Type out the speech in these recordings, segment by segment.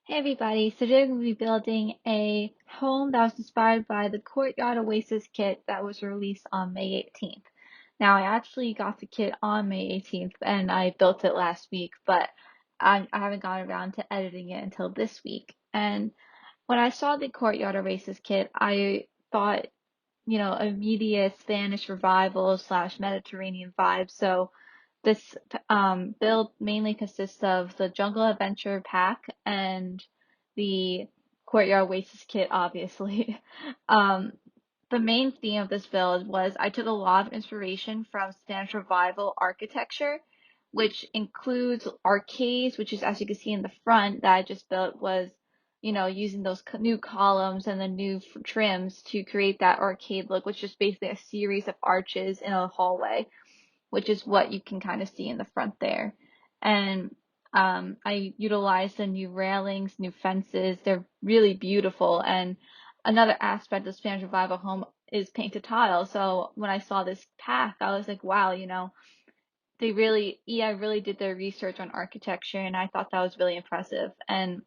Hey everybody, so today we're going to be building a home that was inspired by the Courtyard Oasis kit that was released on May 18th. Now, I actually got the kit on May 18th and I built it last week, but I haven't gotten around to editing it until this week. And when I saw the Courtyard Oasis kit, I thought, immediate Spanish revival slash Mediterranean vibe. So this build mainly consists of the Jungle Adventure pack and the Courtyard Oasis kit, obviously. Um, the main theme of this build was I took a lot of inspiration from Spanish Revival architecture, which includes arcades, which is, as you can see in the front that I just built, was, using those new columns and the new trims to create that arcade look, which is basically a series of arches in a hallway, which is what you can kind of see in the front there. And I utilized the new railings, new fences. They're really beautiful. And another aspect of Spanish Revival home is painted tile. So when I saw this pack, I was like, wow, EI really did their research on architecture, and I thought that was really impressive. And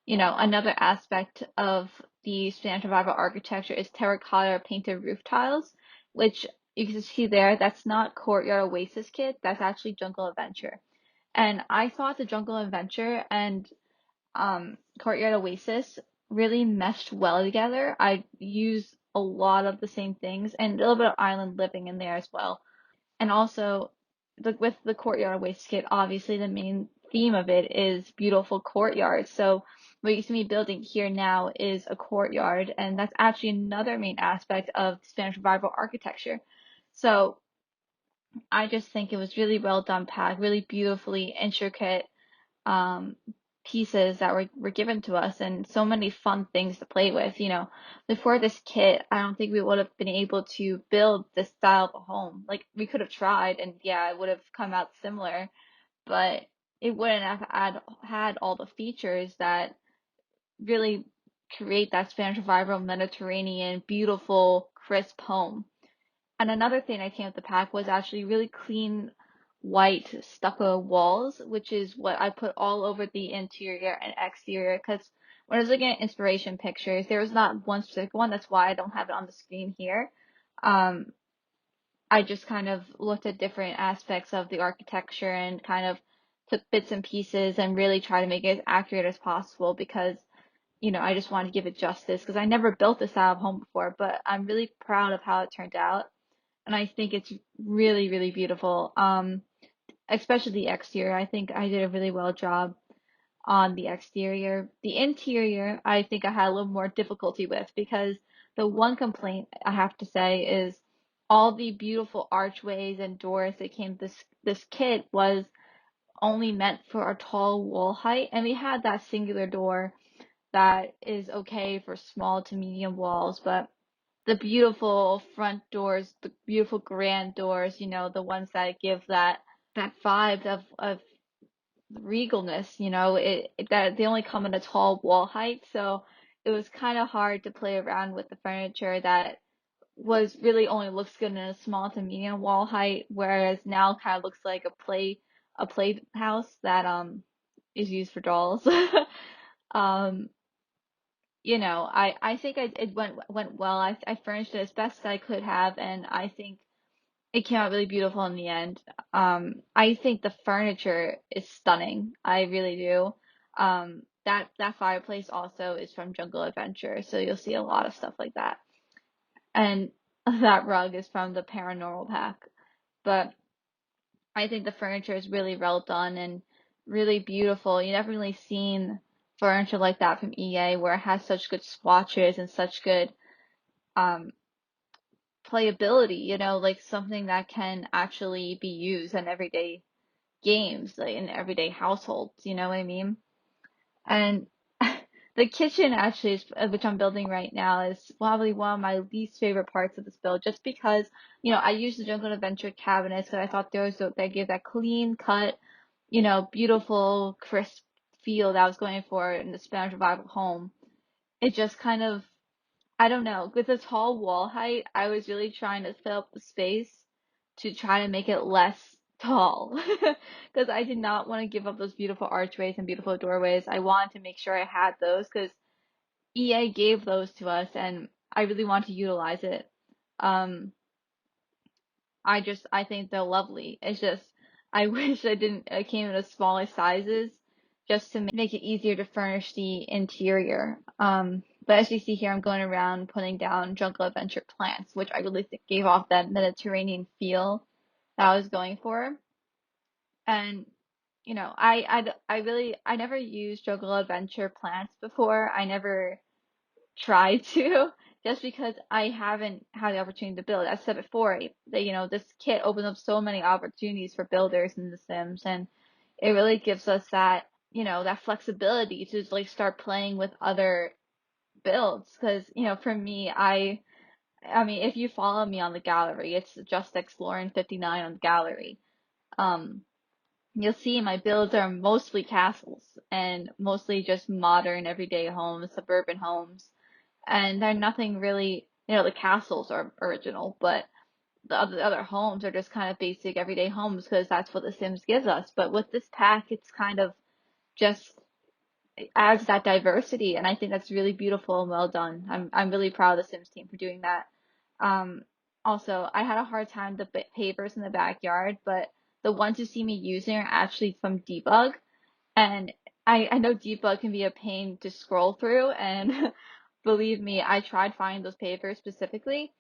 another aspect of the Spanish Revival architecture is terracotta painted roof tiles, which you can see there. That's not Courtyard Oasis kit. That's actually Jungle Adventure. And I thought the Jungle Adventure and Courtyard Oasis really meshed well together. I used a lot of the same things and a little bit of island living in there as well. And also, with the courtyard wastegate, obviously the main theme of it is beautiful courtyards. So what you see me building here now is a courtyard, and that's actually another main aspect of Spanish Revival architecture. So I just think it was really well done pack, really beautifully intricate um, pieces that were given to us, and so many fun things to play with. Before this kit, I don't think we would have been able to build this style of a home. Like, we could have tried, and yeah, it would have come out similar, but it wouldn't have had all the features that really create that Spanish Revival Mediterranean beautiful, crisp home. And another thing I came with the pack was actually really clean white stucco walls, which is what I put all over the interior and exterior. Because when I was looking at inspiration pictures, there was not one specific one. That's why I don't have it on the screen here. Um, I just kind of looked at different aspects of the architecture and kind of took bits and pieces and really tried to make it as accurate as possible because, I just wanted to give it justice because I never built this style of home before, but I'm really proud of how it turned out, and I think it's really, really beautiful. Especially the exterior. I think I did a really well job on the exterior. The interior, I think I had a little more difficulty with because the one complaint I have to say is all the beautiful archways and doors that came this kit was only meant for a tall wall height, and we had that singular door that is okay for small to medium walls, but the beautiful front doors, the beautiful grand doors, the ones that give that vibe of regalness, that they only come at a tall wall height, so it was kind of hard to play around with the furniture that was really only looks good in a small to medium wall height, whereas now kind of looks like a playhouse that is used for dolls. Um, I think it went well. I furnished it as best as I could have, and I think it came out really beautiful in the end. I think the furniture is stunning. I really do. That fireplace also is from Jungle Adventure, so you'll see a lot of stuff like that. And that rug is from the Paranormal pack. But I think the furniture is really well done and really beautiful. You never really seen furniture like that from EA where it has such good swatches and such good um playability, like something that can actually be used in everyday games, like in everyday households, you know what I mean? And the kitchen actually is, which I'm building right now, is probably one of my least favorite parts of this build, just because, I used the Jungle Adventure cabinets because I thought they give that clean cut, beautiful, crisp feel that I was going for in the Spanish Revival home. It just kind of, I don't know. With the tall wall height, I was really trying to fill up the space to try to make it less tall because I did not want to give up those beautiful archways and beautiful doorways. I wanted to make sure I had those because EA gave those to us and I really want to utilize it. Um, I think they're lovely. It's just I wish I didn't it came in a smaller sizes just to make it easier to furnish the interior. But as you see here, I'm going around putting down jungle adventure plants, which I really think gave off that Mediterranean feel that I was going for. And you know, I really I never used jungle adventure plants before. I never try to just because I haven't had the opportunity to build. I said before that this kit opens up so many opportunities for builders in The Sims, and it really gives us that that flexibility to like start playing with other builds. Because for me, I mean if you follow me on the gallery, it's just exploring 59 on the gallery. Um, you'll see my builds are mostly castles and mostly just modern everyday homes, suburban homes, and they're nothing really, the castles are original, but the other homes are just kind of basic everyday homes because that's what The Sims gives us. But with this pack, it's kind of just it adds that diversity, and I think that's really beautiful and well done. I'm really proud of the Sims team for doing that. Um, Also, I had a hard time with the pavers in the backyard, but the ones you see me using are actually from Debug, and I know Debug can be a pain to scroll through, and believe me, I tried finding those pavers specifically,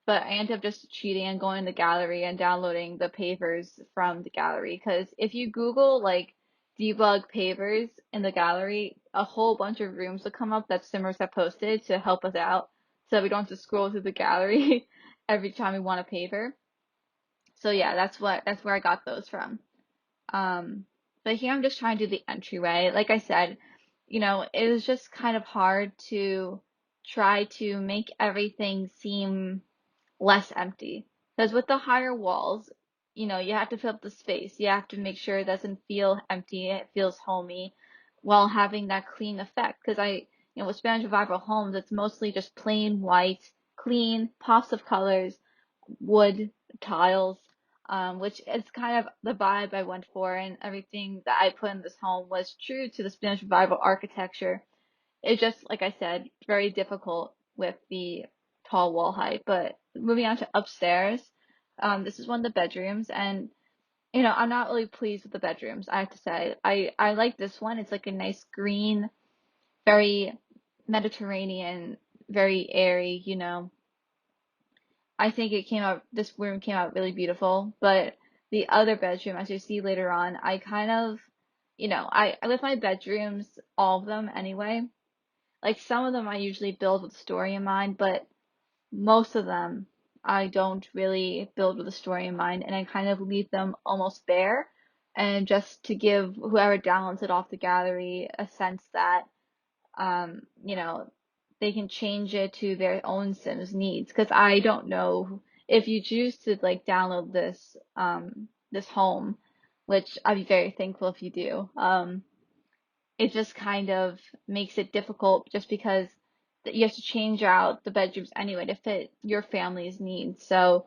but I ended up just cheating and going to the gallery and downloading the pavers from the gallery. Because if you Google like Debug pavers in the gallery, a whole bunch of rooms will come up that Simmers have posted to help us out, so we don't have to scroll through the gallery every time we want a paver. So yeah, that's where I got those from. Um, but here I'm just trying to do the entryway. Like I said, it was just kind of hard to try to make everything seem less empty. Because with the higher walls, you have to fill up the space. You have to make sure it doesn't feel empty, it feels homey, while having that clean effect. Because with Spanish Revival homes, it's mostly just plain white, clean, pops of colors, wood, tiles, which is kind of the vibe I went for, and everything that I put in this home was true to the Spanish Revival architecture. It's just, like I said, very difficult with the tall wall height. But moving on to upstairs, this is one of the bedrooms, and I'm not really pleased with the bedrooms, I have to say. I like this one. It's like a nice green, very Mediterranean, very airy. I think this room came out really beautiful, but the other bedroom, as you see later on, I kind of, I with my bedrooms, all of them anyway, like some of them I usually build with a story in mind, but most of them I don't really build with a story in mind, and I kind of leave them almost bare, and just to give whoever downloads it off the gallery a sense that um, you know, they can change it to their own Sims needs. Because I don't know if you choose to like download this home, which I'd be very thankful if you do. It just kind of makes it difficult just because you have to change out the bedrooms anyway to fit your family's needs. So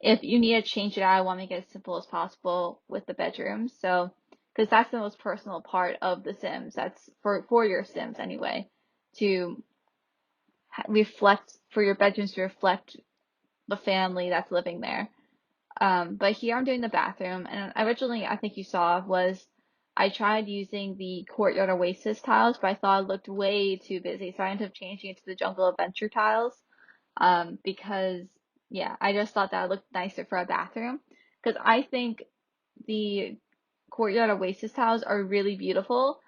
if you need to change it out, I want to make it as simple as possible with the bedrooms. So, because that's the most personal part of the Sims. That's for your Sims anyway, to reflect for your bedrooms to reflect the family that's living there. But here I'm doing the bathroom, and originally I think you saw was I tried using the Courtyard Oasis tiles, but I thought it looked way too busy, so I ended up changing it to the Jungle Adventure tiles. Because yeah, I just thought that looked nicer for a bathroom. Because I think the Courtyard Oasis tiles are really beautiful.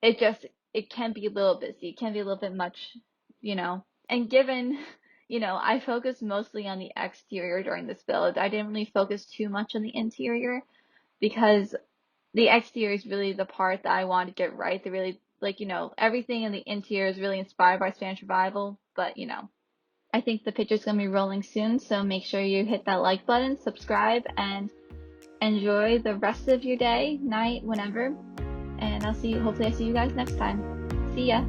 It just it can be a little busy. It can be a little bit much, you know. And given, I focused mostly on the exterior during this build. I didn't really focus too much on the interior because the exterior is really the part that I want to get right. The really like, everything in the interior is really inspired by Spanish Revival, but I think the picture's gonna be rolling soon, so make sure you hit that like button, subscribe, and enjoy the rest of your day, night, whenever. And hopefully I see you guys next time. See ya!